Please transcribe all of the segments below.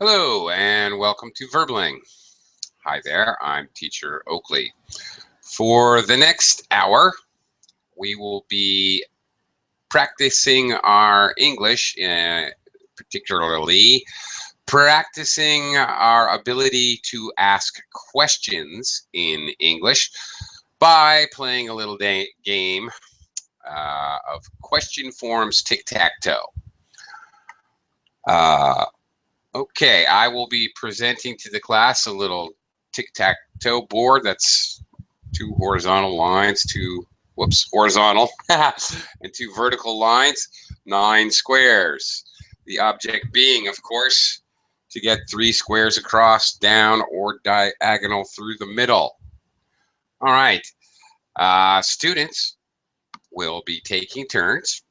Hello and welcome to Verbling. Hi there, I'm Teacher Oakley. For the next hour, we will be practicing our English, particularly practicing our ability to ask questions in English by playing a little game of question forms tic-tac-toe. Okay, I will be presenting to the class a little tic-tac-toe board that's two horizontal lines, horizontal, and two vertical lines, 9 squares. The object being, of course, to get 3 squares across, down, or diagonal through the middle. All right, students will be taking turns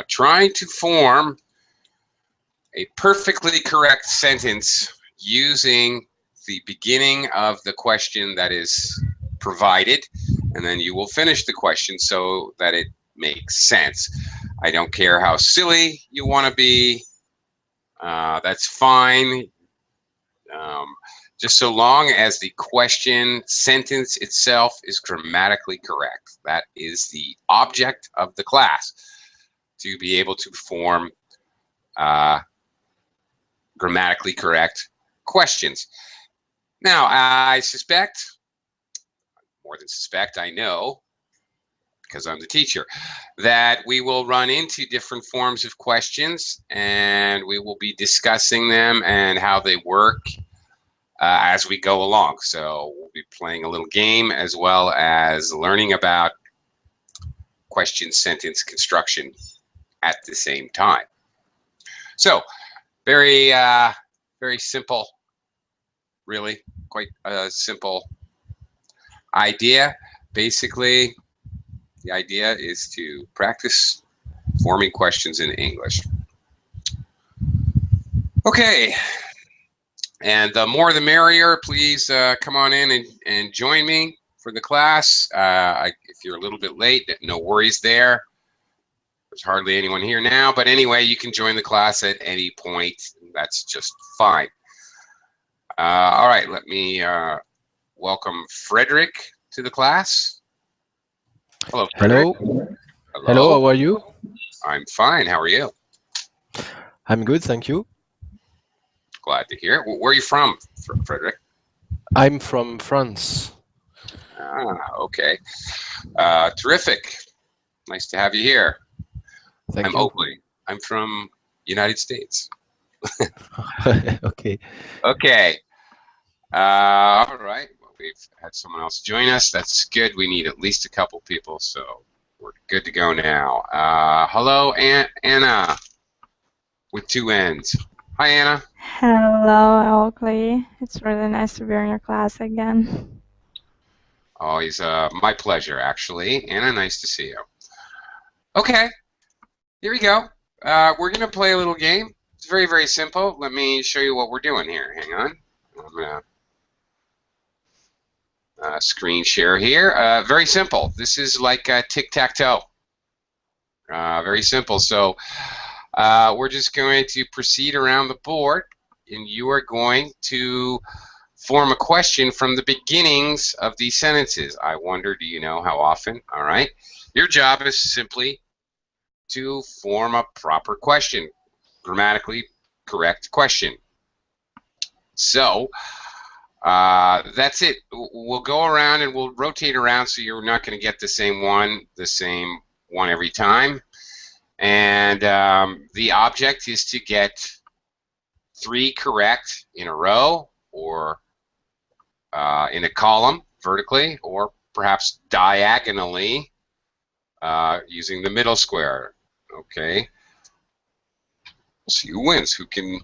trying to form a perfectly correct sentence using the beginning of the question that is provided, and then you will finish the question so that it makes sense. I don't care how silly you want to be. That's fine. Just so long as the question sentence itself is grammatically correct. That is the object of the class, to be able to form grammatically correct questions. Now, I suspect, more than suspect, I know, because I'm the teacher, that we will run into different forms of questions, and we will be discussing them and how they work as we go along. So we'll be playing a little game as well as learning about question sentence construction at the same time. So, very simple, really, quite a simple idea. Basically, the idea is to practice forming questions in English. Okay, and the more the merrier. Please come on in and join me for the class. If you're a little bit late, no worries there. There's hardly anyone here now, but anyway, you can join the class at any point. That's just fine. All right, let me welcome Frederick to the class. Hello, Frederick. Hello. Hello, how are you? I'm fine. How are you? I'm good, thank you. Glad to hear. Where are you from, Frederick? I'm from France. Okay. Terrific. Nice to have you here. Thank I'm you. Oakley. I'm from United States. Okay. Okay. All right. Well, we've had someone else join us. That's good. We need at least a couple people, so we're good to go now. Hello, Anna, with 2 N's. Hi, Anna. Hello, Oakley. It's really nice to be in your class again. Always my pleasure, actually. Anna, nice to see you. Okay. Here we go. We're going to play a little game. It's very, very simple. Let me show you what we're doing here. Hang on. I'm going to screen share here. Very simple. This is like tic-tac-toe. Very simple. So we're just going to proceed around the board, and you are going to form a question from the beginnings of these sentences. I wonder, do you know how often? All right. Your job is simply to form a proper question, grammatically correct question. So that's it. We'll go around and we'll rotate around, so you're not going to get the same one every time. And the object is to get 3 correct in a row, or in a column vertically, or perhaps diagonally using the middle square. Okay. We'll see who wins, who can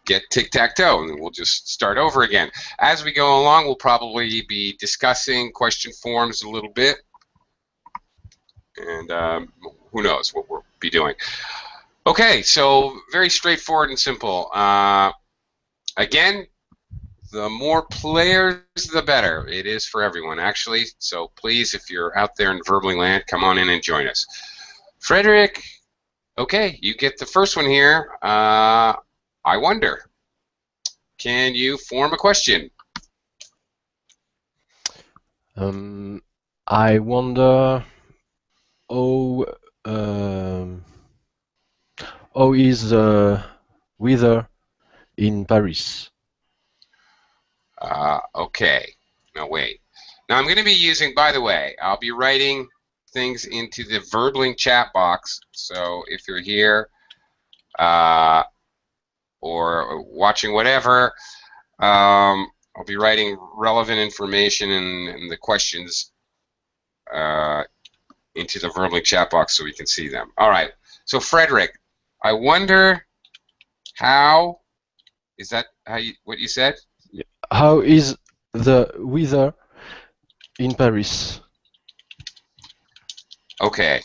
get tic-tac-toe, and we'll just start over again. As we go along, we'll probably be discussing question forms a little bit, and who knows what we'll be doing. Okay, so very straightforward and simple. Again, the more players, the better. It is for everyone, actually. So please, if you're out there in Verbally Land, come on in and join us. Frederick, okay, you get the first one here. I wonder. Can you form a question? I wonder how how is the weather in Paris? Okay. Now wait. Now I'm going to be using, by the way, I'll be writing things into the Verbling chat box. So if you're here or watching whatever, I'll be writing relevant information and the questions into the Verbling chat box so we can see them. All right. So Frederick, I wonder how, is that what you said? How is the weather in Paris? Okay.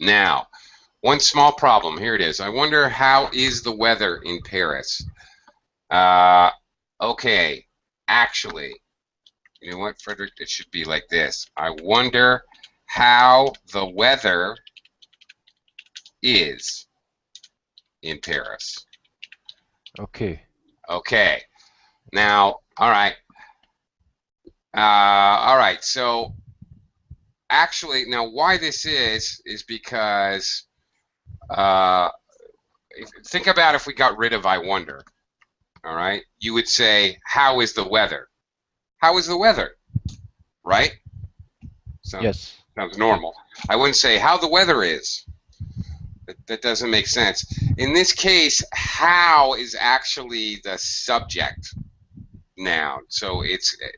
Now, one small problem. Here it is. I wonder how is the weather in Paris? Okay. Actually, you know what, Frederick? It should be like this. I wonder how the weather is in Paris. Okay. Okay. Now, all right. All right. So, actually, now why this is because think about if we got rid of I wonder. All right. You would say, how is the weather? How is the weather? Right? Yes. Sounds normal. I wouldn't say how the weather is. That doesn't make sense. In this case, how is actually the subject noun. So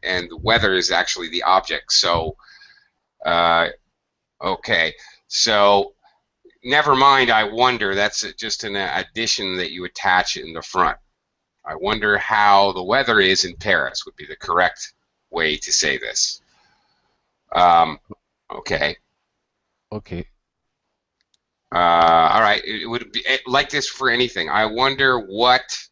and the weather is actually the object. So, okay. So, never mind, I wonder. That's just an addition that you attach in the front. I wonder how the weather is in Paris would be the correct way to say this. Okay. Okay. All right. It would be like this for anything. I wonder what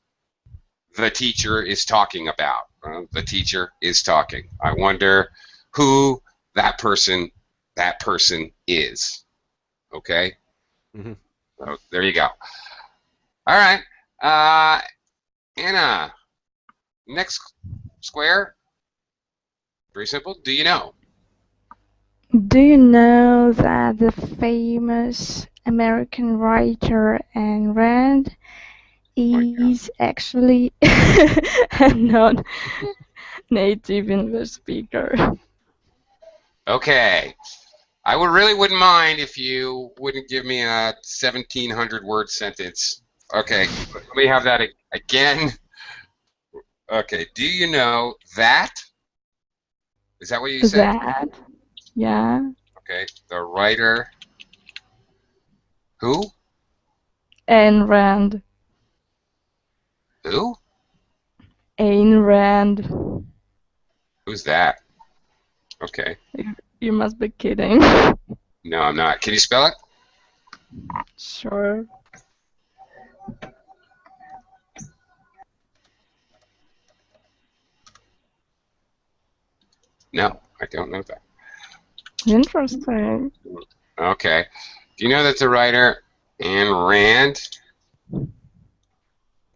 the teacher is talking about. The teacher is talking. I wonder who that person is. Okay. Mm-hmm. So there you go. All right. Anna, next square. Very simple. Do you know? Do you know that the famous American writer Ayn Rand is actually a non-native English speaker? Okay. I really wouldn't mind if you wouldn't give me a 1,700 word sentence. Okay, let me have that again. Okay, do you know that? Is that what you said? That, yeah. Okay, the writer. Who? Ayn Rand. Who? Ayn Rand. Who's that? Okay. You must be kidding. No, I'm not. Can you spell it? Sure. No, I don't know that. Interesting. Okay. Do you know that the writer Ayn Rand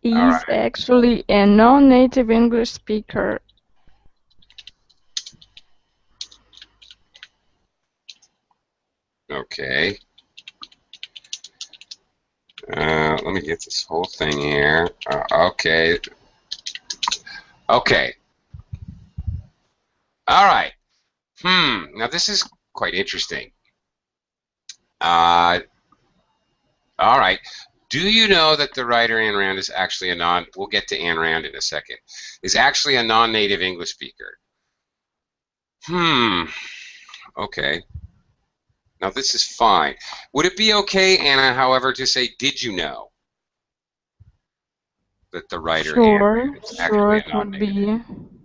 Is actually a non-native English speaker? Okay. Let me get this whole thing here. Okay. Okay. All right. Now this is quite interesting. All right. Do you know that the writer Ayn Rand is actually we'll get to Ayn Rand in a second, is actually a non-native English speaker? Okay. Now this is fine. Would it be okay, Anna, however, to say, did you know that the writer Ayn Rand is actually a non-native?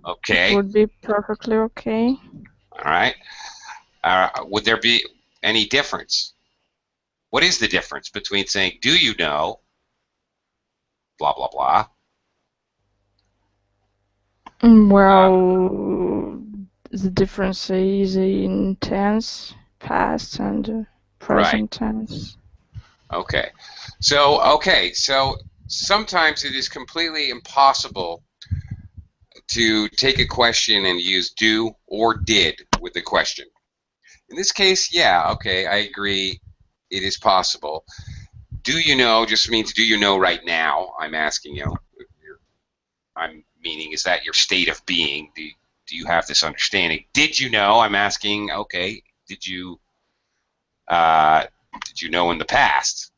Okay. It would be perfectly okay. All right. Would there be any difference? What is the difference between saying, do you know, blah, blah, blah? Well, the difference is in tense, past, and present tense. Okay. So sometimes it is completely impossible to take a question and use do or did with the question. In this case, yeah, okay, I agree, it is possible. Do you know just means do you know right now, I'm asking you. I'm meaning, is that your state of being? Do you have this understanding? Did you know? I'm asking, okay, did you know in the past?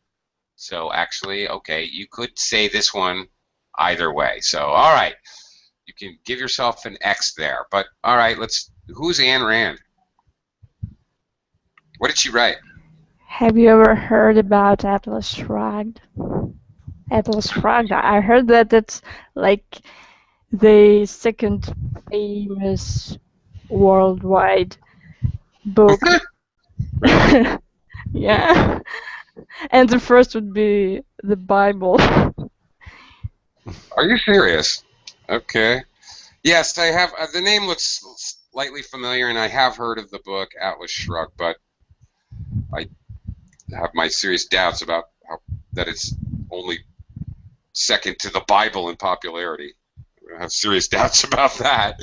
So actually, okay, you could say this one either way. So, all right, you can give yourself an X there. But, all right, who's Ayn Rand? What did she write? Have you ever heard about Atlas Shrugged? Atlas Shrugged. I heard that it's like the second famous worldwide book. Really? Yeah. And the first would be the Bible. Are you serious? Okay. Yes, I have. The name looks slightly familiar, and I have heard of the book Atlas Shrugged, but I have my serious doubts about that it's only second to the Bible in popularity. I have serious doubts about that.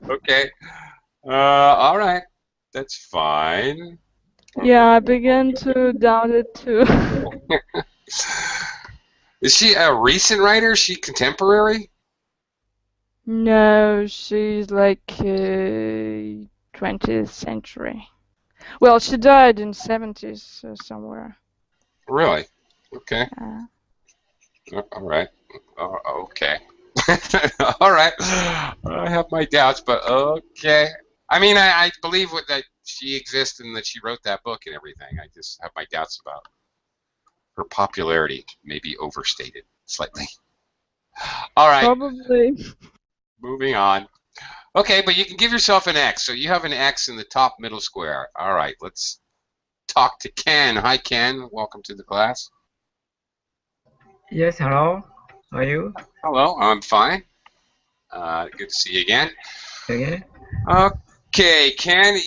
Okay. All right. That's fine. Yeah, I began to doubt it too. Is she a recent writer? Is she contemporary? No, she's like 20th century. Well, she died in 70s somewhere. Really? Okay. All right. Okay. All right. I have my doubts, but okay. I mean, I believe that she exists and that she wrote that book and everything. I just have my doubts about her popularity, maybe overstated slightly. All right. Probably. Moving on. Okay, but you can give yourself an X. So you have an X in the top middle square. All right, let's talk to Ken. Hi, Ken. Welcome to the class. Yes, hello. How are you? Hello, I'm fine. Good to see you again. Okay. Okay, Ken,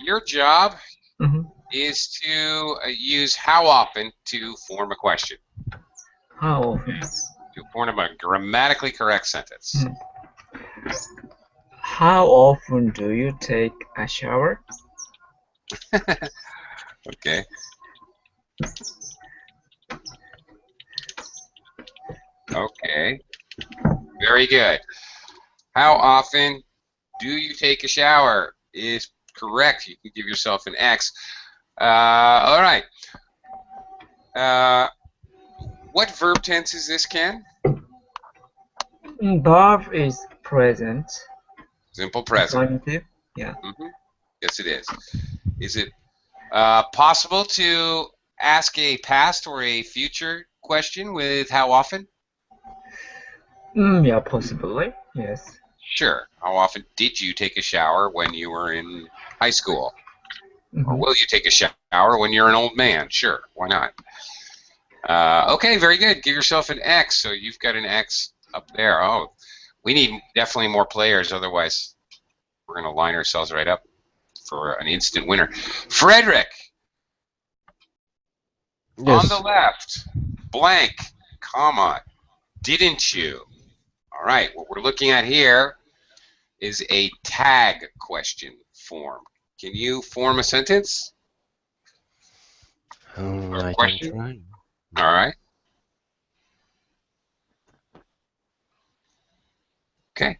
your job Mm-hmm. is to use how often to form a question. How often? To form a grammatically correct sentence. Mm-hmm. How often do you take a shower? Okay. Okay. Very good. How often do you take a shower is correct. You can give yourself an X. All right. What verb tense is this, Ken? Verb is present. Simple present. Affirmative. Yeah. Mm-hmm. Yes, it is. Is it possible to ask a past or a future question with how often? Yeah, possibly. Yes. Sure. How often did you take a shower when you were in high school? Mm-hmm. Or will you take a shower when you're an old man? Sure. Why not? Okay, very good. Give yourself an X. So you've got an X up there. Oh, we need definitely more players. Otherwise, we're going to line ourselves right up for an instant winner. Frederick. Yes. On the left, blank, comma, didn't you? All right, what we're looking at here is a tag question form. Can you form a sentence? I question? can try. All right. Okay.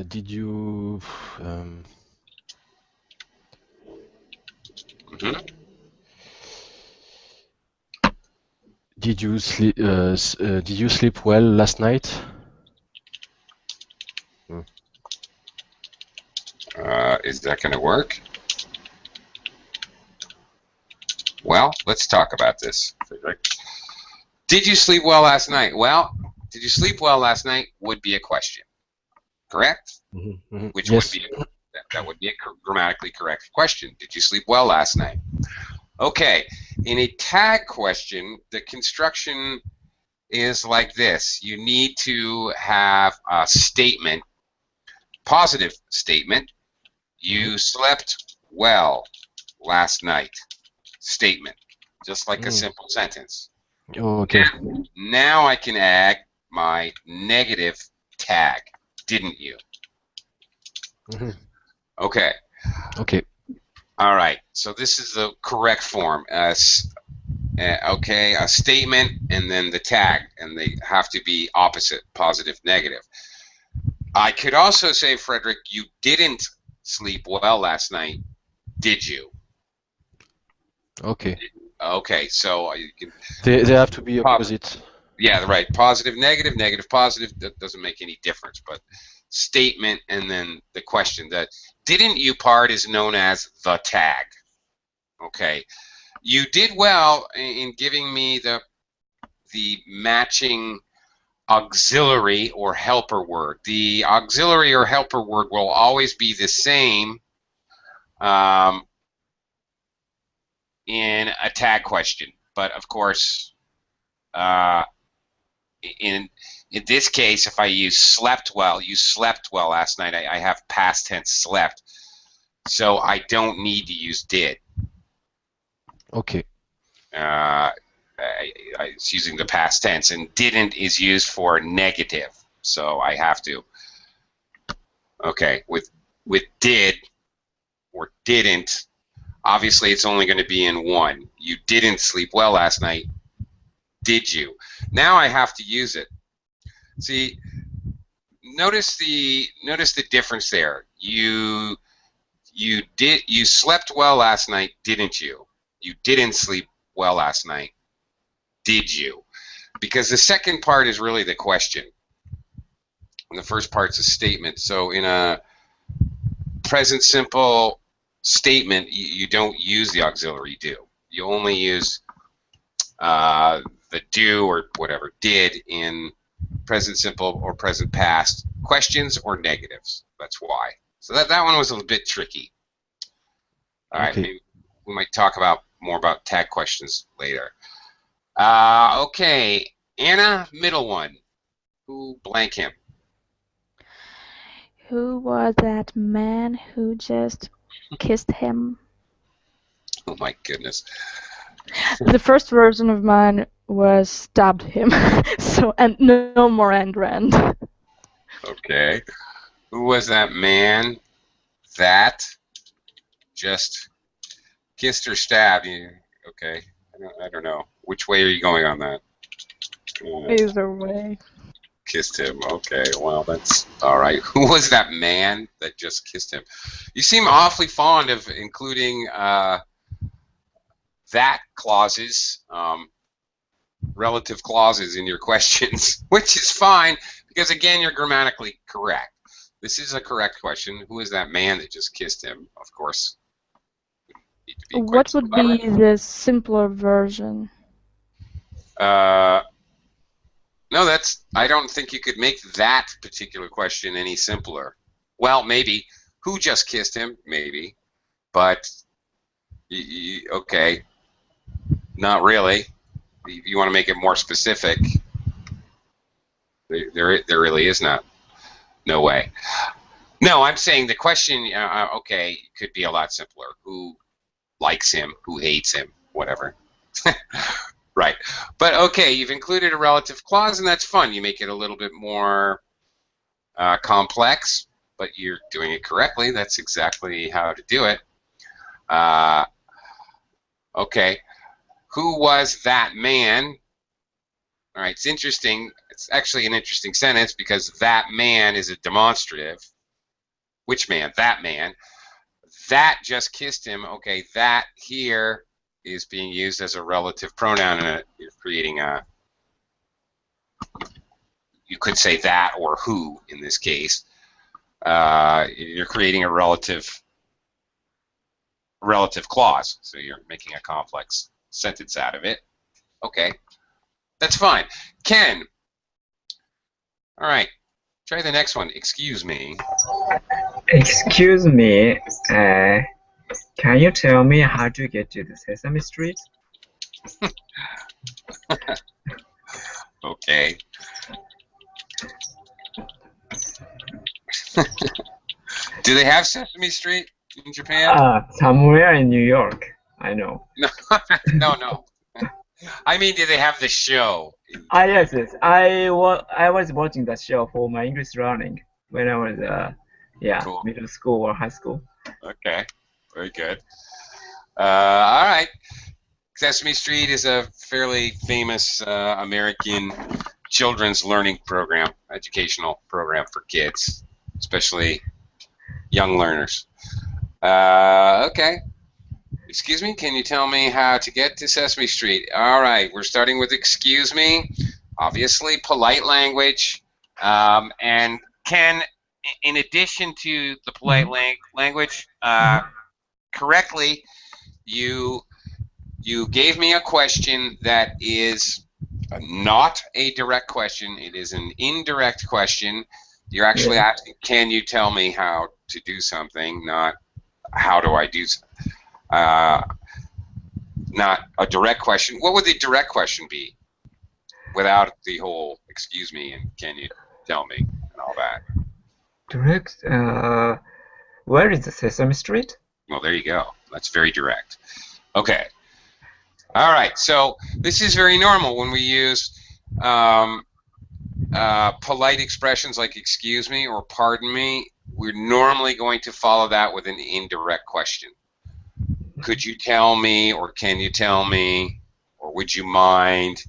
Did you Mm-hmm. did you sleep did you sleep well last night? Is that going to work? Well, let's talk about this. Did you sleep well last night? Well, did you sleep well last night would be a question, correct? Mm-hmm, mm-hmm. Which yes. would be that would be a grammatically correct question. Did you sleep well last night? Okay, in a tag question, the construction is like this. You need to have a statement, positive statement. You slept well last night. Statement. Just like a simple sentence. Okay. Now I can add my negative tag. Didn't you? Okay. Okay. All right. So this is the correct form. Okay, a statement and then the tag, and they have to be opposite, positive, negative. I could also say, Frederick, you didn't sleep well last night, did you? Okay. Okay, so you can. They have to be opposite. Yeah, right. Positive, negative, negative, positive. That doesn't make any difference. But statement and then the question. That didn't you part is known as the tag. Okay. You did well in giving me the matching auxiliary or helper word. The auxiliary or helper word will always be the same in a tag question, but of course, in this case, if I use slept well, you slept well last night. I have past tense slept, so I don't need to use did. Okay. It's using the past tense, and didn't is used for negative, so I have to. Okay, with did or didn't, obviously it's only going to be in one. You didn't sleep well last night, did you? Now I have to use it. See, notice the difference there. You slept well last night, didn't you? You didn't sleep well last night, did you? Because the second part is really the question, and the first part's a statement. So in a present simple statement, you don't use the auxiliary do. You only use the do or whatever, did, in present simple or present past questions or negatives. That's why. So that one was a little bit tricky. All right, maybe we might talk more about tag questions later. Okay, Anna, middle one. Who blank him? Who was that man who just kissed him? Oh my goodness. The first version of mine was stabbed him. So, and no more end. Okay. Who was that man that just kissed or stabbed you? Okay. I don't know. Which way are you going on that? Either way. Kissed him. Okay. Well, that's all right. Who was that man that just kissed him? You seem awfully fond of including that clauses, relative clauses in your questions, which is fine because, again, you're grammatically correct. This is a correct question. Who is that man that just kissed him? Of course. What would be the simpler version? No, I don't think you could make that particular question any simpler. Well, maybe. Who just kissed him? Maybe. But, okay. Not really. If you want to make it more specific, there really is not. No way. No, I'm saying the question, okay, could be a lot simpler. Who likes him? Who hates him? Whatever. Right. But, okay, you've included a relative clause, and that's fun. You make it a little bit more complex, but you're doing it correctly. That's exactly how to do it. Okay. Who was that man? All right, it's interesting. It's actually an interesting sentence because that man is a demonstrative. Which man? That man. That just kissed him. Okay, that here is being used as a relative pronoun, and you're creating a. You could say that or who in this case. You're creating a relative clause, so you're making a complex sentence out of it. Okay, that's fine. Ken. All right, try the next one. Excuse me. Excuse me, can you tell me how to get to the Sesame Street? Okay. Do they have Sesame Street in Japan? Somewhere in New York, I know. No, no. I mean, do they have the show? Yes, yes. I was watching that show for my English learning when I was Cool. middle school or high school. Okay, very good. All right. Sesame Street is a fairly famous American children's learning program, educational program for kids, especially young learners. Okay. Excuse me, can you tell me how to get to Sesame Street? All right, we're starting with excuse me. Obviously, polite language. And Ken, in addition to the polite language, correctly, you gave me a question that is not a direct question. It is an indirect question. You're actually asking, can you tell me how to do something, not how do I do something. Not a direct question. What would the direct question be without the whole excuse me and can you tell me and all that? Direct. Where is the Sesame Street? Well, there you go. That's very direct. Okay. All right. So this is very normal when we use polite expressions like excuse me or pardon me. We're normally going to follow that with an indirect question. Could you tell me, or can you tell me, or would you mind,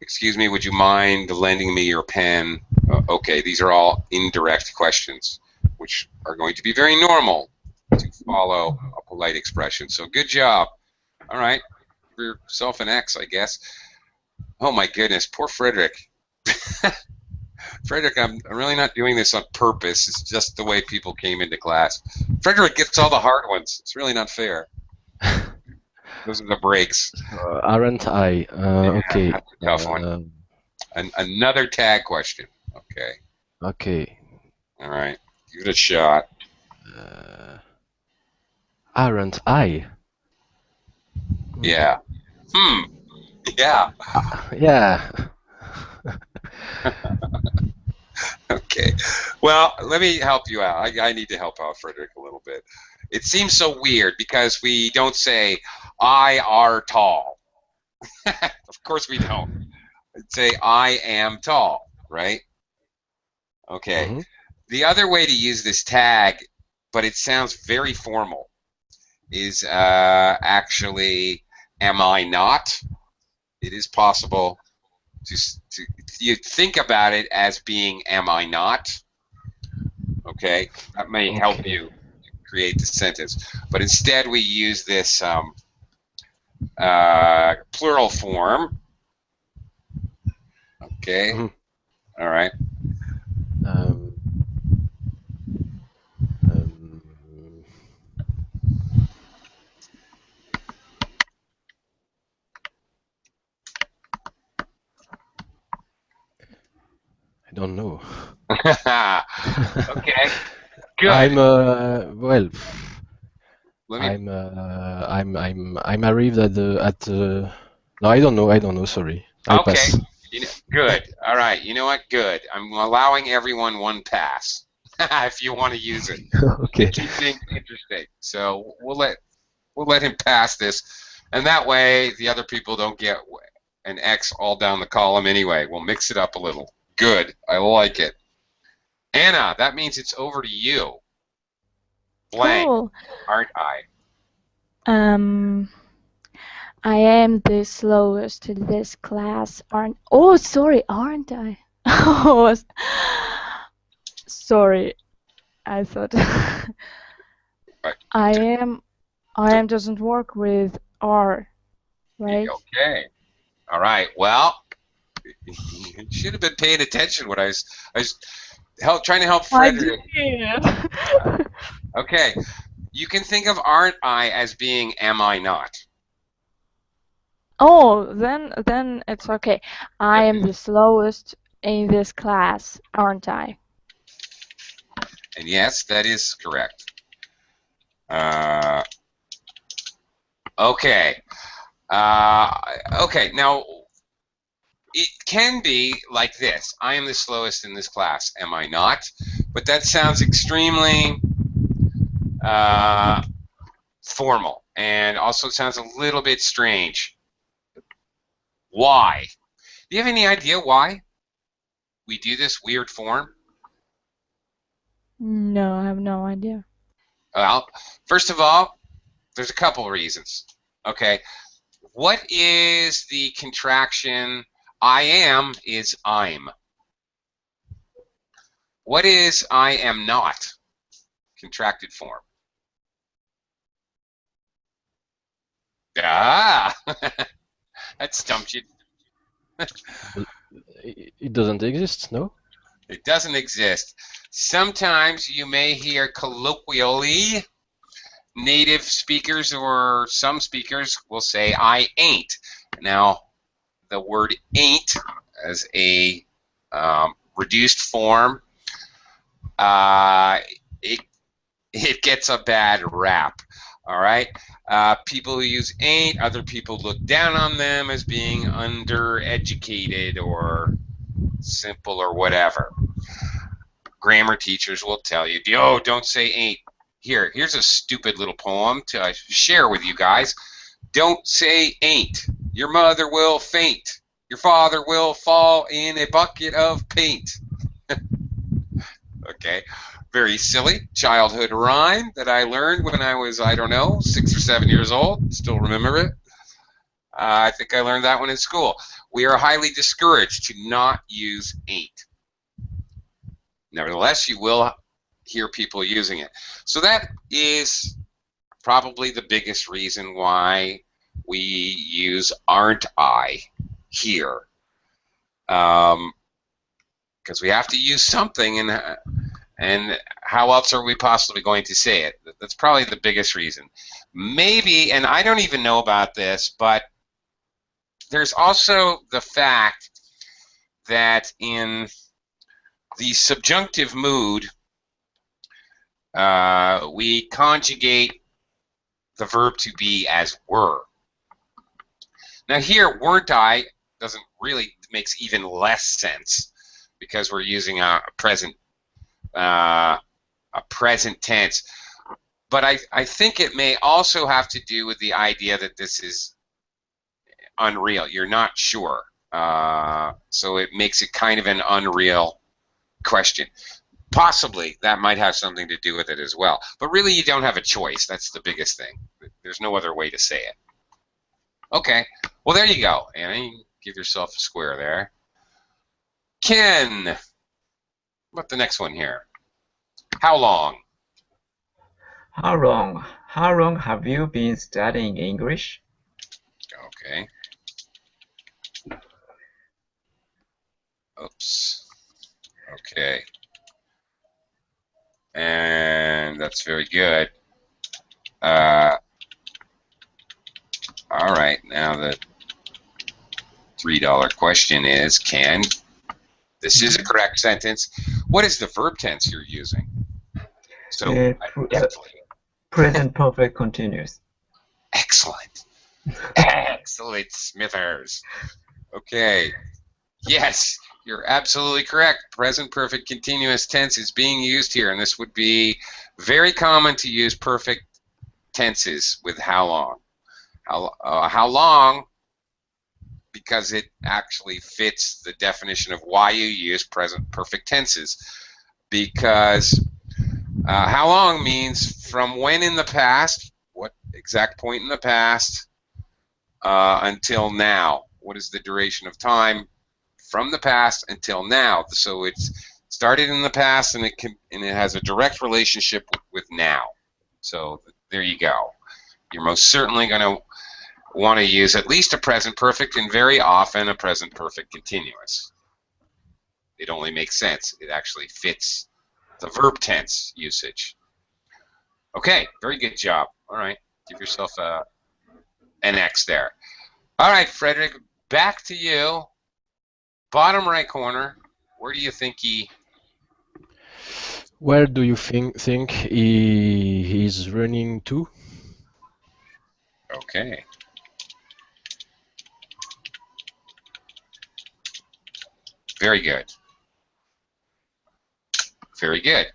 excuse me, would you mind lending me your pen? Okay, these are all indirect questions, which are going to be very normal to follow a polite expression. So good job. All right, for yourself an X, I guess. Oh my goodness, poor Frederick. Frederick, I'm really not doing this on purpose. It's just the way people came into class. Frederick gets all the hard ones. It's really not fair. Those are the breaks. Aren't I? Okay. That's a tough one. Another tag question. Okay. Okay. All right. Give it a shot. Aren't I? Yeah. Yeah. Yeah. Okay. Well, let me help you out. I need to help out Frederick a little bit. It seems so weird because we don't say, I are tall. Of course we don't. We'd say, I am tall, right? Okay. Mm-hmm. The other way to use this tag, but it sounds very formal, is actually, am I not? It is possible to you think about it as being am I not? Okay, that may help you create the sentence. But instead we use this plural form. Okay, all right. I don't know. Okay, good. I'm well. Let me, I'm arrived at the. No, I don't know. Sorry. I'll okay. pass. Good. All right. You know what? Good. I'm allowing everyone one pass if you want to use it. Okay. Keep things interesting. So we'll let him pass this, and that way the other people don't get an X all down the column anyway. We'll mix it up a little. Good. I like it. Anna, that means it's over to you. Blank. Cool. Aren't I? I am the slowest in this class. Aren't I? Oh, sorry. I thought Right. I am doesn't work with R, right? Okay. All right. Well, you should have been paying attention when I was trying to help Frederick. I did. Okay. You can think of aren't I as being am I not. Oh, then it's okay. I am the slowest in this class, aren't I? And yes, that is correct. Okay. Okay, now it can be like this. I am the slowest in this class, am I not? But that sounds extremely formal, and also sounds a little bit strange. Why? Do you have any idea why we do this weird form? No, I have no idea. Well, first of all, there's a couple reasons. Okay, what is the contraction? I am is I'm. What is I am not? Contracted form. Ah, that stumped you. It doesn't exist, no? It doesn't exist. Sometimes you may hear colloquially native speakers or some speakers will say I ain't. Now, the word ain't as a reduced form, it gets a bad rap. All right, people who use ain't, other people look down on them as being undereducated or simple or whatever. Grammar teachers will tell you, "Yo, don't say ain't." Here's a stupid little poem to share with you guys. Don't say ain't. Your mother will faint. Your father will fall in a bucket of paint. Okay, very silly childhood rhyme that I learned when I was, I don't know, 6 or 7 years old. Still remember it. I think I learned that one in school. We are highly discouraged to not use ain't. Nevertheless, you will hear people using it. So that is probably the biggest reason why we use aren't I here. Because we have to use something, and how else are we possibly going to say it? That's probably the biggest reason. Maybe, and I don't even know about this, but there's also the fact that in the subjunctive mood, we conjugate the verb to be as were. Now here, weren't I doesn't really makes even less sense because we're using a present tense. But I think it may also have to do with the idea that this is unreal. You're not sure. So it makes it kind of an unreal question. Possibly that might have something to do with it as well. But really you don't have a choice. That's the biggest thing. There's no other way to say it. Okay. Well, there you go, Annie. Give yourself a square there. Ken, what about the next one here? How long? How long? How long have you been studying English? Okay. Oops. Okay. And that's very good. All right. Now the $3 question is, Ken, this is a correct sentence. What is the verb tense you're using? So, Present perfect continuous. Excellent. Excellent, Smithers. Okay. Yes, you're absolutely correct. Present perfect continuous tense is being used here, and this would be very common to use perfect tenses with how long. How long, because it actually fits the definition of why you use present perfect tenses. Because how long means from when in the past, what exact point in the past, until now. What is the duration of time from the past until now? So it's started in the past, and it has a direct relationship with now. So there you go. You're most certainly going to want to use at least a present perfect, and very often a present perfect continuous. It only makes sense. It actually fits the verb tense usage. Okay, very good job. All right, give yourself an X there. All right, Frederick, back to you. Bottom right corner, where do you think he... Where do you think he's running to? Okay. Very good. Very good.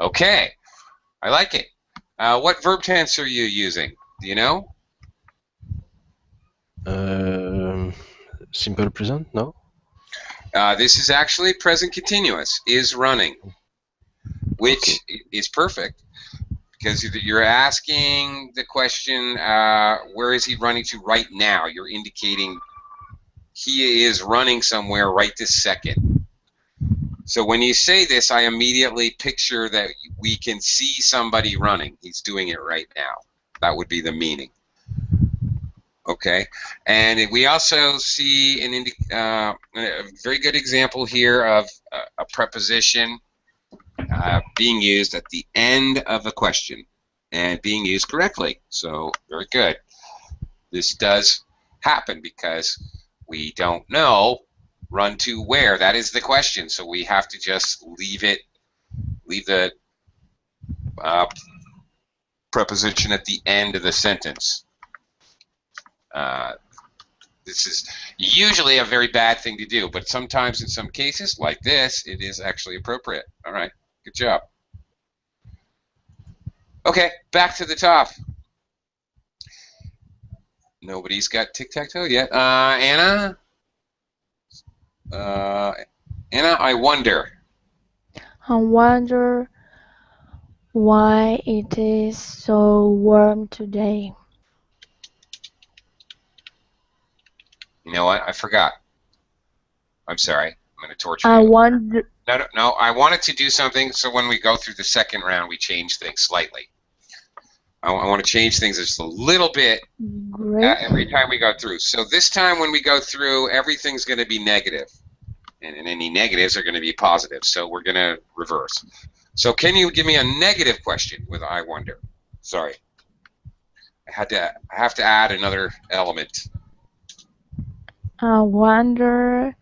Okay. I like it. What verb tense are you using? Do you know? Simple present, no? This is actually present continuous, is running, which is perfect because you're asking the question, where is he running to right now? You're indicating he is running somewhere right this second. So when you say this, I immediately picture that we can see somebody running. He's doing it right now. That would be the meaning. Okay, and we also see a very good example here of a preposition being used at the end of a question and being used correctly. So very good. This does happen because we don't know run to where. That is the question. So we have to just leave the preposition at the end of the sentence. This is usually a very bad thing to do, but sometimes in some cases, like this, it is actually appropriate. All right, good job. Okay, back to the top. Nobody's got tic-tac-toe yet. Anna? Anna, I wonder. I wonder why it is so warm today. You know what? I forgot. I'm sorry. I'm going to torture I you. wonder. No. I wanted to do something so when we go through the second round, we change things slightly. I want to change things just a little bit every time we go through. So this time when we go through, everything's going to be negative. And any negatives are going to be positive. So we're going to reverse. So can you give me a negative question with I wonder? Sorry. I have to add another element. I wonder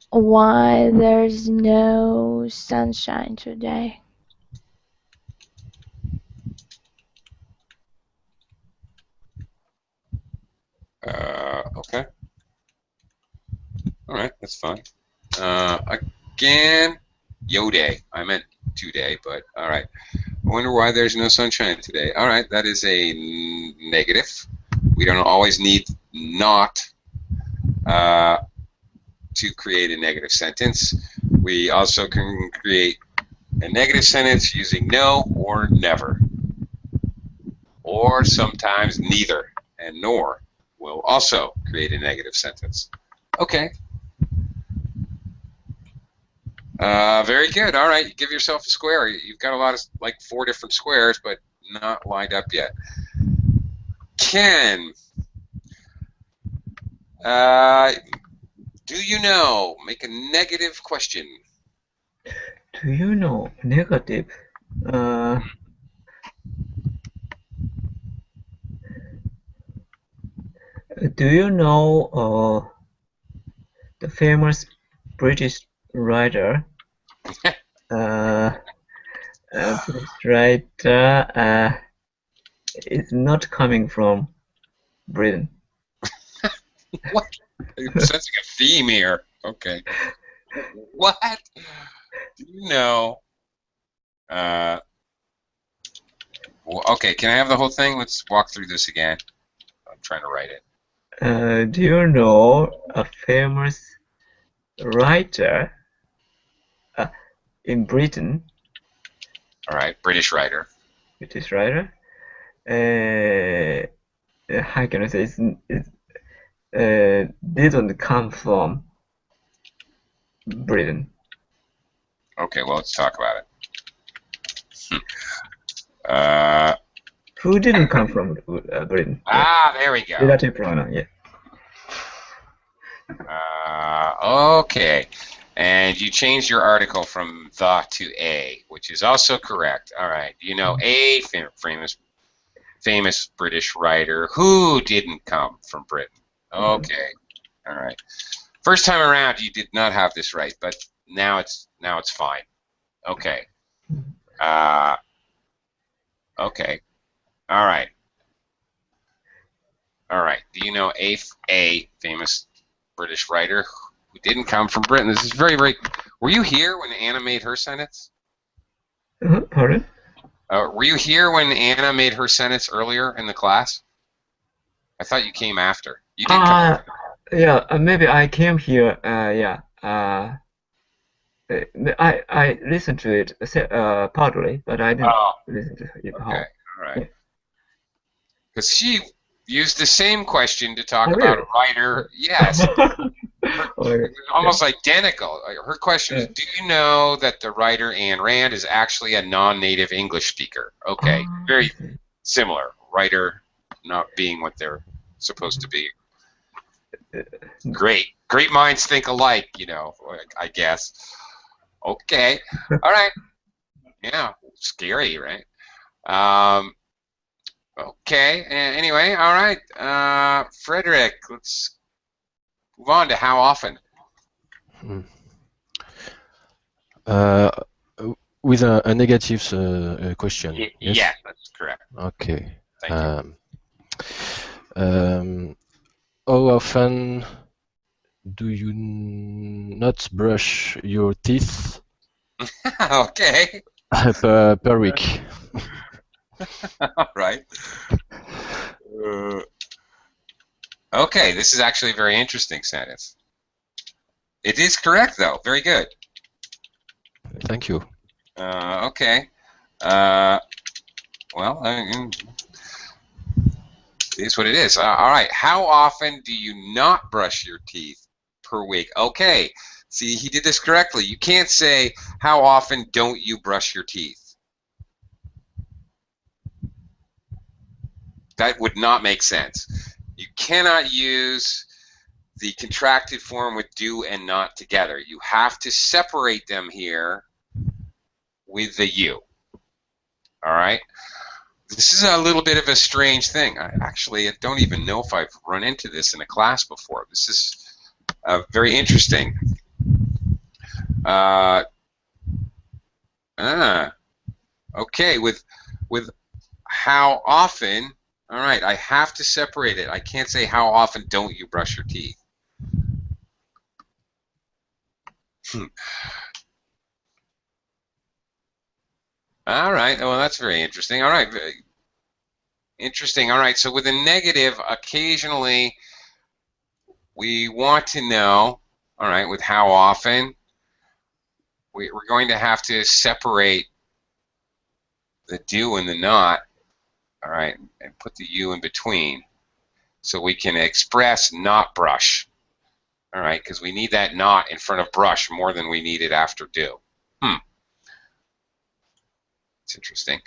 why there's no sunshine today. Okay. All right, that's fine. Again, yo day. I meant today, but all right. I wonder why there's no sunshine today. All right, that is a negative. We don't always need not to create a negative sentence. We also can create a negative sentence using no or never. Or sometimes neither and nor will also create a negative sentence. Okay. Very good. All right, give yourself a square. You've got a lot of, like 4 different squares, but not lined up yet. Ken, do you know? Make a negative question. Do you know negative? Do you know the famous British writer? British writer is not coming from Britain. What? I'm sensing a theme here. Okay. What? Do you know? Well, okay, can I have the whole thing? Let's walk through this again. I'm trying to write it. Do you know a famous writer in Britain? All right, British writer. British writer. How can I say it didn't come from Britain. Okay, well, let's talk about it. Who didn't come from Britain? There we go. Relative pronoun, yeah. Okay, and you changed your article from the to a, which is also correct. All right, you know a famous British writer who didn't come from Britain. Okay, all right. First time around, you did not have this right, but now it's fine. Okay. Okay. All right. All right. Do you know a famous British writer who didn't come from Britain? This is very, very. Were you here when Anna made her sentence? Pardon? Were you here when Anna made her sentence earlier in the class? I thought you came after. You did come after. Yeah, maybe I came here. Yeah. I listened to it partly, but I didn't Oh, listen to it okay. whole. All right. Yeah. Because she used the same question to talk Oh, about a really? writer. Yes. Okay. Almost identical. Her question is, Yeah. do you know that the writer Ayn Rand is actually a non-native English speaker? Okay, I very see. similar. Writer not being what they're supposed to be. Great. Great minds think alike, I guess. Okay. All right. Yeah, scary, right? Okay. Anyway, all right. Frederick, let's move on to how often. Hmm. Uh, with a negative question. Yes. Yes, that's correct. Okay. Thank you. How often do you not brush your teeth Okay. per week? All right. Okay, this is actually a very interesting sentence. It is correct, though. Very good. Thank you. Okay. Well, it is what it is. All right. How often do you not brush your teeth per week? Okay. See, he did this correctly. You can't say, how often don't you brush your teeth? That would not make sense. You cannot use the contracted form with do and not together. You have to separate them here with the you. All right? This is a little bit of a strange thing. I don't even know if I've run into this in a class before. This is very interesting. Okay, with how often, all right, I have to separate it. I can't say how often don't you brush your teeth. All right, well, that's very interesting. All right, interesting. All right, so with a negative, occasionally we want to know, all right, with how often, we're going to have to separate the do and the not, all right, and put the you in between so we can express not brush, all right, because we need that not in front of brush more than we need it after do. It's interesting.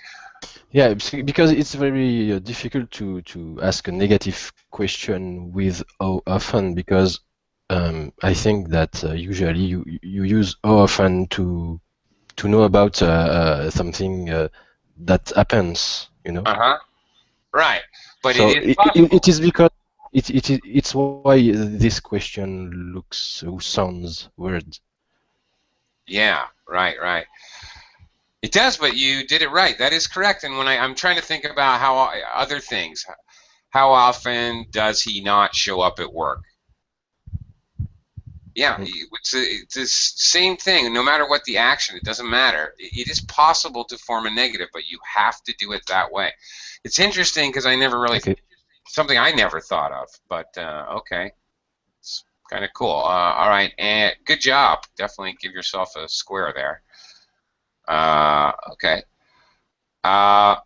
Yeah, because it's very difficult to ask a negative question with how often, because I think that usually you use how often to know about something that happens, Right, but So it is possible. it is because it's why this question sounds weird. Yeah, right. It does, but you did it right. That is correct. And when I'm trying to think about how other things, how often does he not show up at work? Yeah, it's the same thing. No matter what the action, it doesn't matter. It is possible to form a negative, but you have to do it that way. It's interesting because I never really, something I never thought of, but okay. It's kind of cool. All right, and good job. Definitely give yourself a square there. Okay. All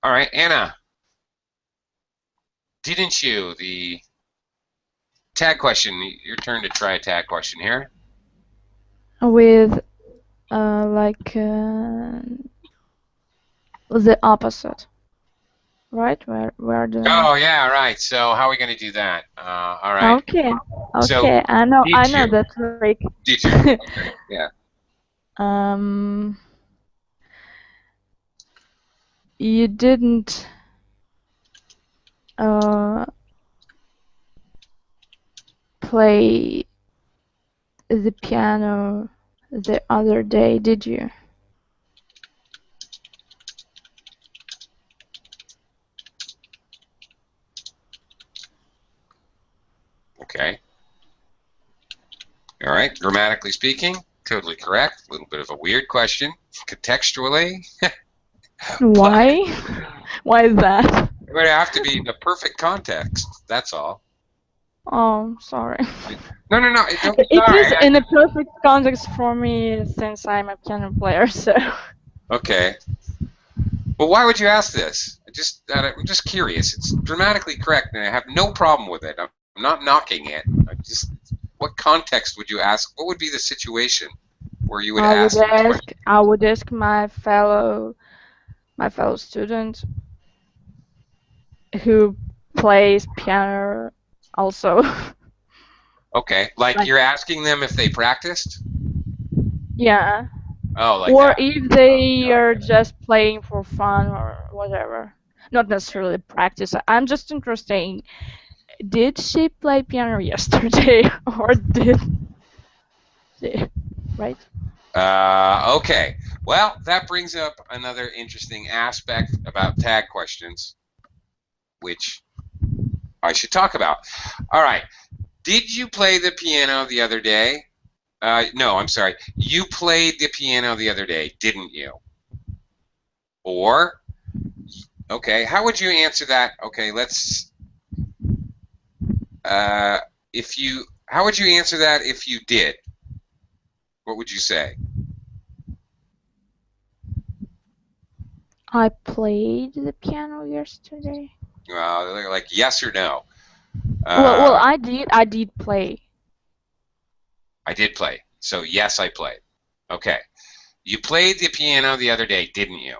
right, Anna. Didn't you? The tag question. Your turn to try a tag question here. With the opposite, right? Where the Oh yeah, right. So how are we going to do that? All right. Okay, So I know did you? that trick. Did you? Okay. Yeah. You didn't play the piano the other day, did you? Okay. All right. Grammatically speaking. Totally correct. A little bit of a weird question, contextually. Why? Why is that? It would have to be the perfect context. That's all. Oh, sorry. No. Don't be It sorry. is in a perfect context for me since I'm a piano player, so. Okay. Well, why would you ask this? I'm just curious. It's grammatically correct, and I have no problem with it. I'm not knocking it. What context would you ask? What would be the situation where you would ask this question? I would ask my fellow student who plays piano also. Okay, like you're asking them if they practiced? Yeah. Oh, like Or that. if they are just playing for fun or whatever. Not necessarily practice. I'm just interested in, did she play piano yesterday or did she? Right? Okay. Well, that brings up another interesting aspect about tag questions, which I should talk about. All right. Did you play the piano the other day? No, I'm sorry. You played the piano the other day, didn't you? Or, okay, how would you answer that? Okay, let's. How would you answer that if you did? What would you say? I played the piano yesterday. They're like yes or no. Well, I did play. I did play. So yes, I played. Okay. You played the piano the other day, didn't you?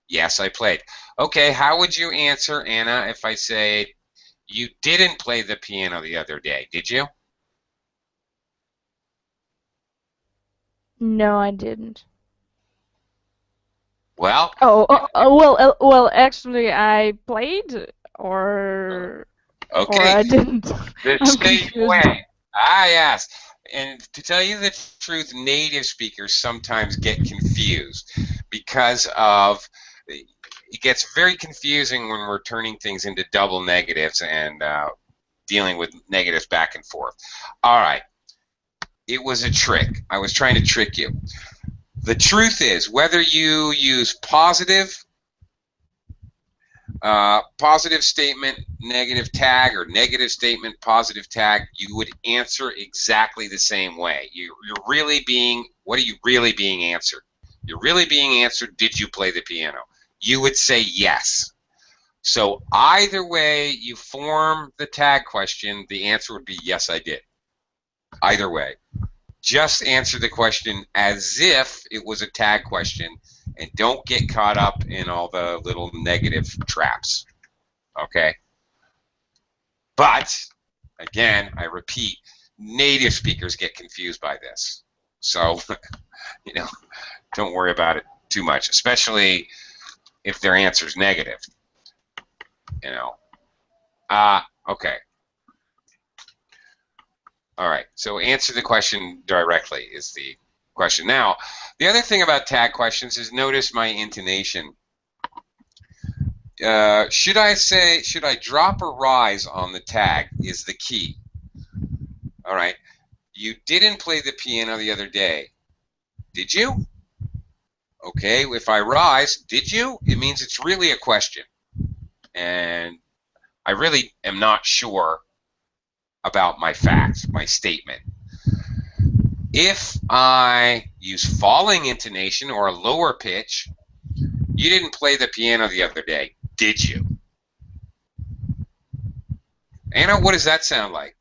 Yes, I played. Okay, how would you answer, Anna, if I say you didn't play the piano the other day, did you? No, I didn't. Well. Well, actually, I played or I didn't. The I'm same confused. way. Yes. And to tell you the truth, native speakers sometimes get confused because of it gets very confusing when we're turning things into double negatives and dealing with negatives back and forth. All right. It was a trick. I was trying to trick you. The truth is, whether you use positive statement, negative tag, or negative statement, positive tag, you would answer exactly the same way. You're really being, what are you really being answered? You're really being answered, did you play the piano? You would say yes. So either way you form the tag question, the answer would be yes, I did. Either way. Just answer the question as if it was a tag question and don't get caught up in all the little negative traps. Okay? But, again, I repeat, native speakers get confused by this. So, don't worry about it too much, especially if their answer is negative. Okay. All right, so answer the question directly is the question. Now, the other thing about tag questions is notice my intonation. Should I drop or rise on the tag is the key. All right, you didn't play the piano the other day, did you? Okay, if I rise, did you? It means it's really a question. And I really am not sure about my fact, my statement. If I use falling intonation or a lower pitch, you didn't play the piano the other day, did you? Anna, what does that sound like?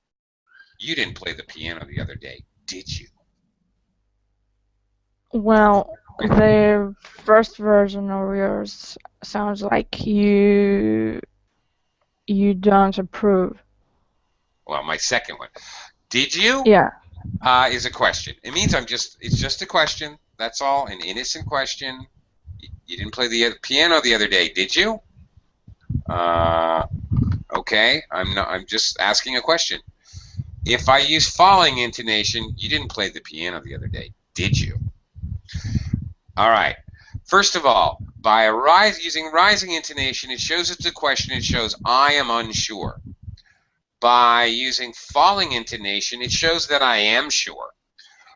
You didn't play the piano the other day, did you? Well, the first version of yours sounds like you don't approve. Well, my second one. Did you? Yeah. Is a question. It means it's just a question. That's all, an innocent question. You didn't play the piano the other day, did you? Okay, I'm just asking a question. If I use falling intonation, you didn't play the piano the other day, did you? All right. First of all, by using rising intonation, it shows it's a question. It shows I am unsure. By using falling intonation, it shows that I am sure.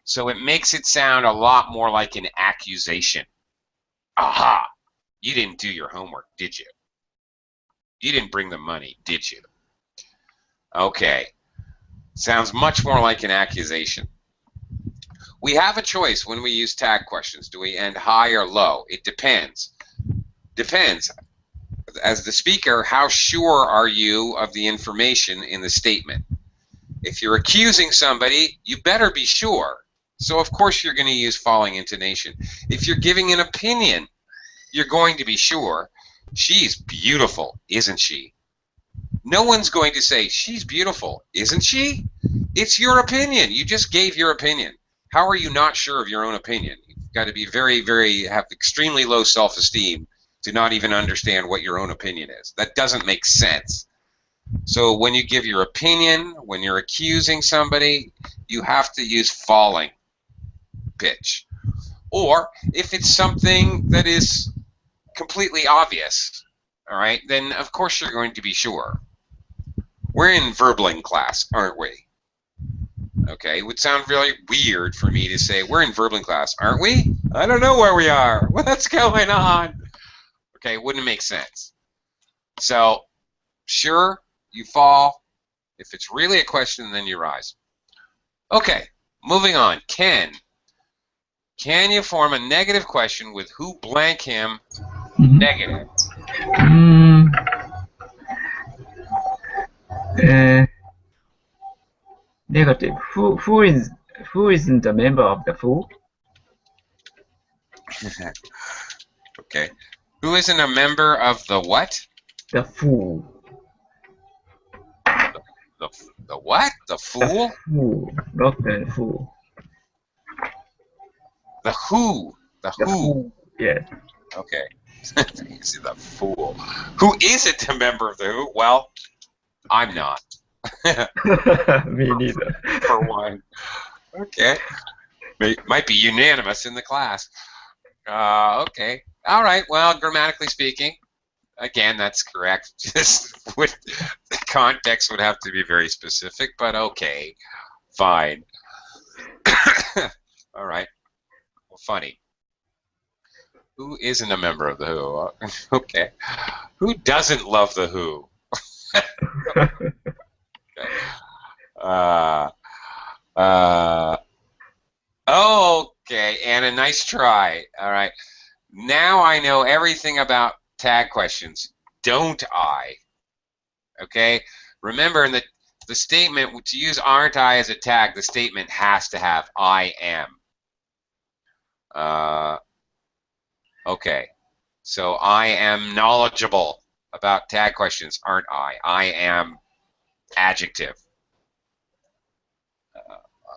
So it makes it sound a lot more like an accusation. Aha! You didn't do your homework, did you? You didn't bring the money, did you? Okay. Sounds much more like an accusation. We have a choice when we use tag questions. Do we end high or low? It depends. Depends. As the speaker, how sure are you of the information in the statement? If you're accusing somebody, you better be sure. So of course you're going to use falling intonation. If you're giving an opinion, you're going to be sure. She's beautiful, isn't she? No one's going to say, she's beautiful, isn't she? It's your opinion. You just gave your opinion. How are you not sure of your own opinion? You've got to be have extremely low self-esteem to not even understand what your own opinion is. That doesn't make sense. So when you give your opinion, when you're accusing somebody, you have to use falling pitch. Or if it's something that is completely obvious, all right, then of course you're going to be sure. We're in verbling class, aren't we? Okay, it would sound really weird for me to say, we're in verbling class, aren't we? I don't know where we are. What's going on? Okay, it wouldn't make sense. So, sure, you fall. If it's really a question, then you rise. Okay, moving on. Can you form a negative question with who blank him negative? Negative. Who isn't a member of the who? Okay. Who isn't a member of the what? The who. The what? The fool? The who, not the who. The who. The who. Yes. Okay. You see the fool. Who isn't a member of the who? Well, I'm not. Me neither. For one. Okay. Might be unanimous in the class. Okay. All right. Well, grammatically speaking, again, that's correct. Just with the context would have to be very specific, but okay. Fine. All right. Well, funny. Who isn't a member of the Who? Okay. Who doesn't love the Who? Okay, Anna, nice try. All right. Now I know everything about tag questions, don't I? Okay. Remember, in the statement, to use aren't I as a tag, the statement has to have I am. Okay. So I am knowledgeable about tag questions, aren't I? I am adjective.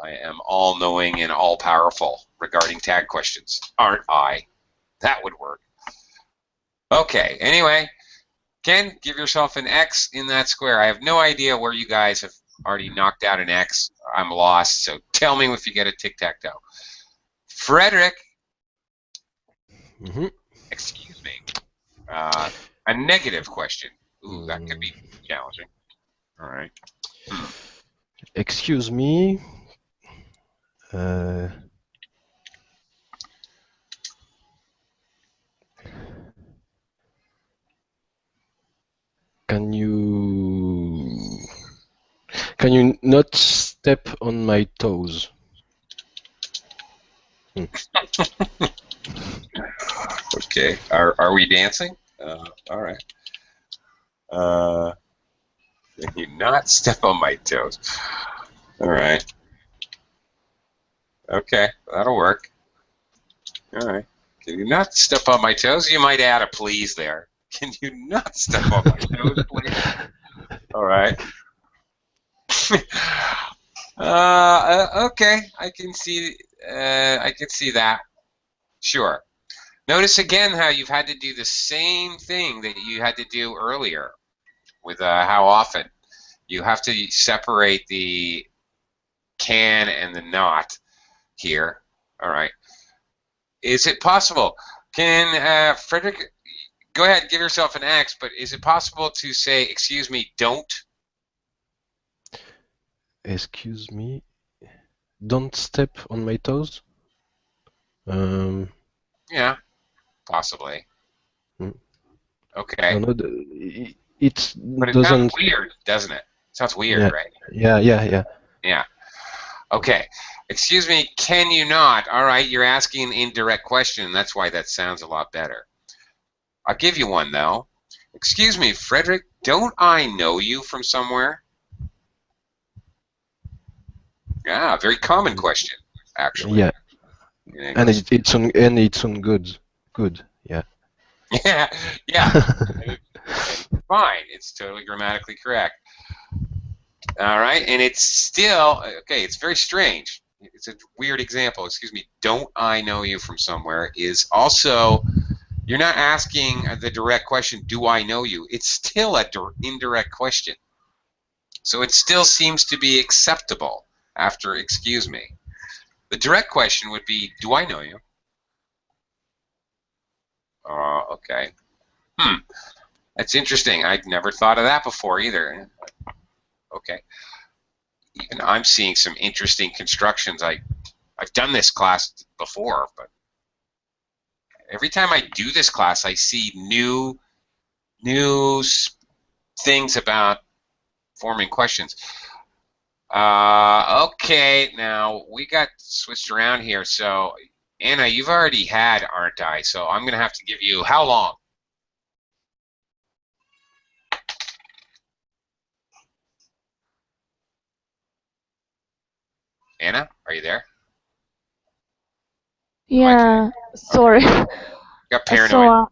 I am all-knowing and all-powerful regarding tag questions, aren't I? That would work. Okay, anyway, Ken, give yourself an X in that square. I have no idea where you guys have already knocked out an X. I'm lost, so tell me if you get a tic-tac-toe. Frederick, excuse me, a negative question. Ooh, that could be challenging. All right. Excuse me. Can you not step on my toes? Okay. Are we dancing? All right. Can you not step on my toes? All right. Okay, that'll work. All right. Can you not step on my toes? You might add a please there. Can you not step on my toes, please? All right. Okay, I can see that. Sure. Notice again how you've had to do the same thing that you had to do earlier with how often. You have to separate the can and the not here. All right. Is it possible? Can Frederick, go ahead, give yourself an X, but is it possible to say, excuse me, don't? Excuse me, don't step on my toes. Yeah, possibly. Hmm. Okay. No, it But it sounds doesn't. weird, doesn't it? It sounds weird, Yeah, right? yeah. Yeah. Okay. Excuse me, can you not? All right, you're asking an indirect question, and that's why that sounds a lot better. I'll give you one, though. Excuse me, Frederick, don't I know you from somewhere? Yeah, very common question, actually. Yeah, In and English. it's on good. Yeah. Yeah, yeah. And fine, it's totally grammatically correct. All right, and it's still, okay, it's very strange. It's a weird example. Excuse me, don't I know you from somewhere is also, you're not asking the direct question, do I know you? It's still an indirect question. So it still seems to be acceptable after excuse me. The direct question would be, do I know you? Okay. That's interesting. I'd never thought of that before either. Okay. Even I'm seeing some interesting constructions. I've done this class before, but every time I do this class, I see new things about forming questions. Okay, now we got switched around here. So, Anna, you've already had aren't I? So I'm going to have to give you how long? Anna, are you there? Yeah, sorry. Got So paranoid.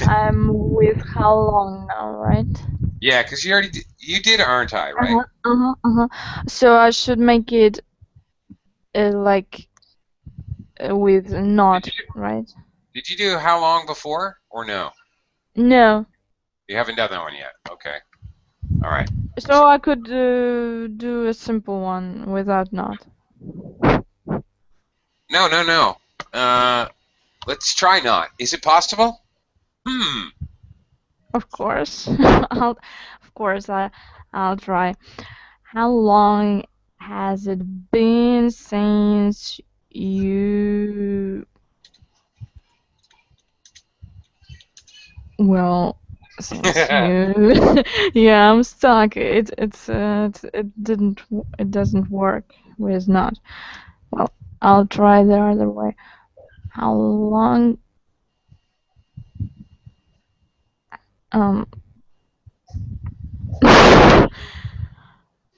I'm with how long now, right? Yeah, because you did aren't I, right? So I should make it like with not, right? Did you do how long before or no? No. You haven't done that one yet. Okay. All right. So I could do a simple one without not. No. Let's try not. Is it possible? Of course. I'll try. How long has it been since you well since you yeah, I'm stuck. It doesn't work with not. Well, I'll try the other way. How long um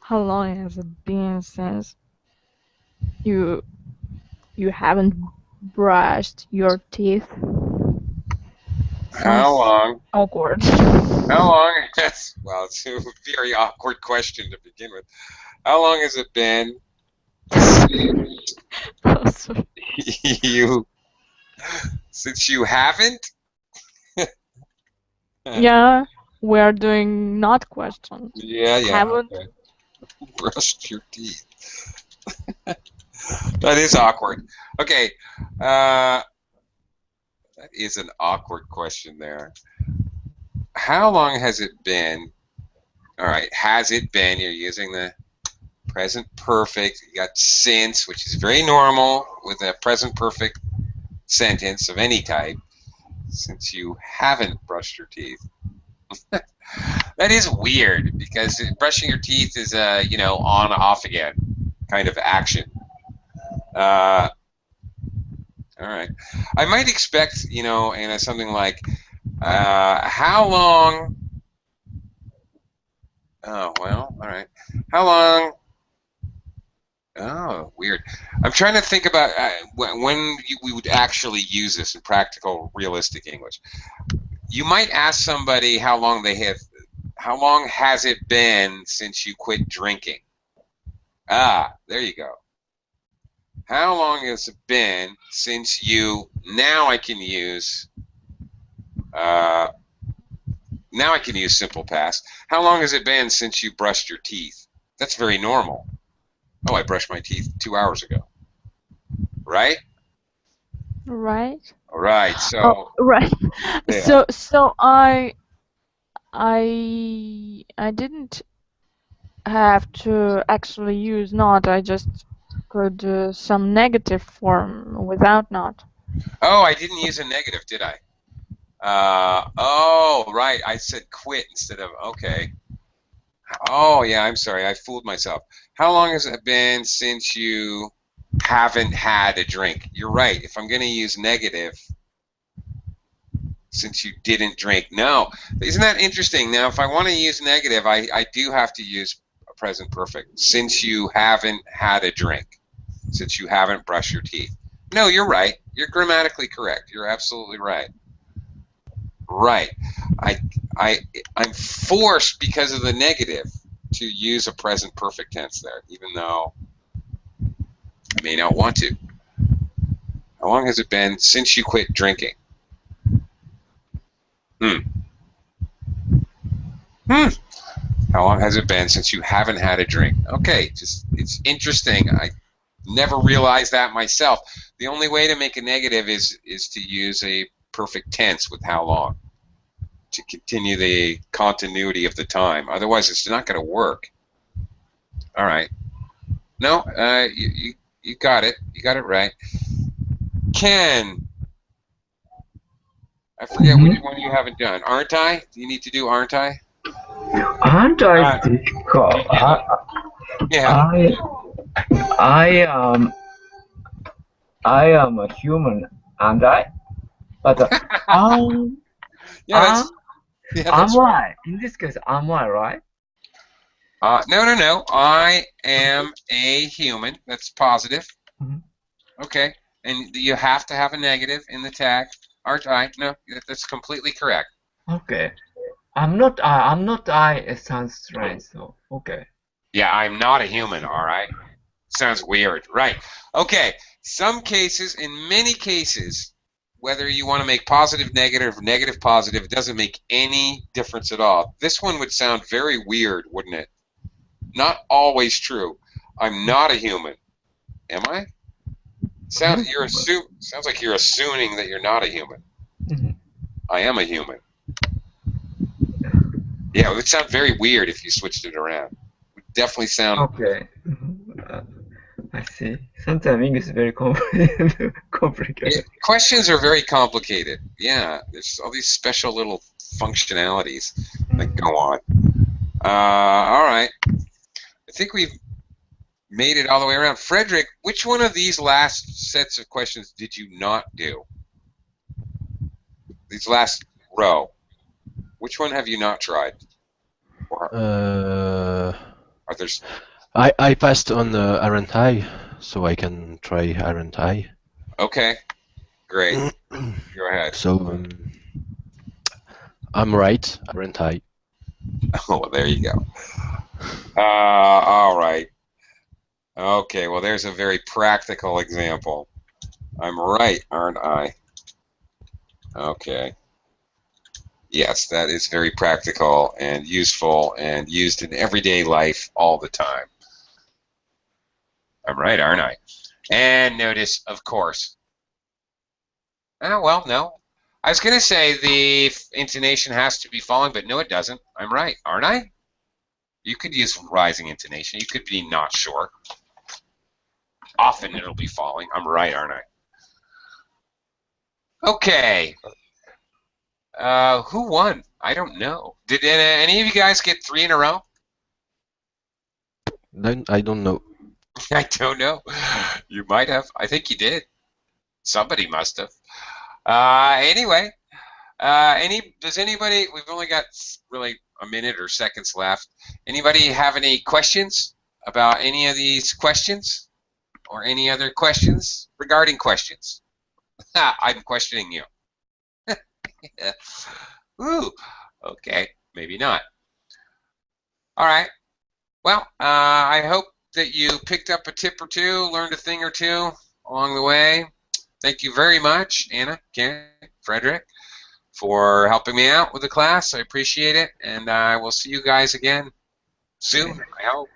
how long has it been since you haven't brushed your teeth? How long? Awkward. How long? Well, it's a very awkward question to begin with. How long has it been since you haven't? Yeah, we're doing not questions. Yeah. Haven't. Okay. Brushed your teeth. That is awkward. Okay. That is an awkward question there. How long has it been? All right. Has it been? You're using the present perfect. You got since, which is very normal with a present perfect sentence of any type. Since you haven't brushed your teeth. That is weird because brushing your teeth is a on off again kind of action. All right, I might expect Anna, something like how long. Oh well, all right. How long? Oh, weird. I'm trying to think about when we would actually use this in practical, realistic English. You might ask somebody how long has it been since you quit drinking? Ah, there you go. How long has it been since you? Now I can use simple past. How long has it been since you brushed your teeth? That's very normal. Oh, I brushed my teeth 2 hours ago. Right? Right. All right. So. Oh, right. Yeah. So I didn't have to actually use not. I just could some negative form without not. Oh, I didn't use a negative, did I? Oh, right. I said quit instead of okay. Oh, yeah, I'm sorry. I fooled myself. How long has it been since you haven't had a drink? You're right. If I'm going to use negative, since you didn't drink. No. Isn't that interesting? Now, if I want to use negative, I do have to use a present perfect. Since you haven't had a drink. Since you haven't brushed your teeth. No, you're right. You're grammatically correct. You're absolutely right. Right. I'm forced because of the negative to use a present perfect tense there, even though I may not want to. How long has it been since you quit drinking? How long has it been since you haven't had a drink? Okay, it's interesting. I never realized that myself. The only way to make a negative is to use a perfect tense with how long to continue the continuity of the time. Otherwise, it's not going to work. All right. No, you got it. You got it right. Ken, I forget which one you haven't done. Aren't I? Do you need to do aren't I? Aren't I difficult? Yeah. I am a human, aren't I? But Yeah, that's am I? In this case, am I right? No. I am a human. That's positive. Okay. And you have to have a negative in the tag. Aren't I? No, that's completely correct. Okay. I'm not I. It sounds strange, so okay. Yeah, I'm not a human, all right? Sounds weird. Right. Okay. Some cases, in many cases, whether you want to make positive, negative, negative, positive, it doesn't make any difference at all. This one would sound very weird, wouldn't it? Not always true. I'm not a human. Am I? Sounds like you're assuming that you're not a human. I am a human. Yeah, it would sound very weird if you switched it around. It would definitely sound... Okay. I see. Sometimes English is very complicated. Questions are very complicated. Yeah, there's all these special little functionalities that go on. All right. I think we've made it all the way around. Frederick, which one of these last sets of questions did you not do? These last row. Which one have you not tried? Or are there... I passed on aren't I, so I can try aren't I. Okay, great. Go ahead. So I'm right, aren't I? Oh, well, there you go. All right. Okay, well, there's a very practical example. I'm right, aren't I? Okay. Yes, that is very practical and useful and used in everyday life all the time. I'm right, aren't I? And notice, of course. Oh, well, no. I was going to say the intonation has to be falling, but no, it doesn't. I'm right, aren't I? You could use rising intonation. You could be not sure. Often it'll be falling. I'm right, aren't I? Okay. Who won? I don't know. Did any of you guys get 3 in a row? I don't know. I don't know. You might have. I think you did. Somebody must have. Anyway, does anybody, we've only got really a minute or seconds left. Anybody have any questions about any of these questions? Or any other questions regarding questions? I'm questioning you. Ooh, okay, maybe not. All right. Well, I hope that you picked up a tip or two, learned a thing or two along the way. Thank you very much, Anna, Ken, Frederick, for helping me out with the class. I appreciate it, and I will see you guys again soon, I hope.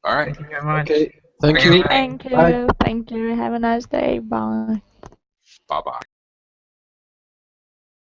All right. Thank you very much. Okay. Thank you. Thank you. Bye. Thank you. Have a nice day. Bye. Bye-bye.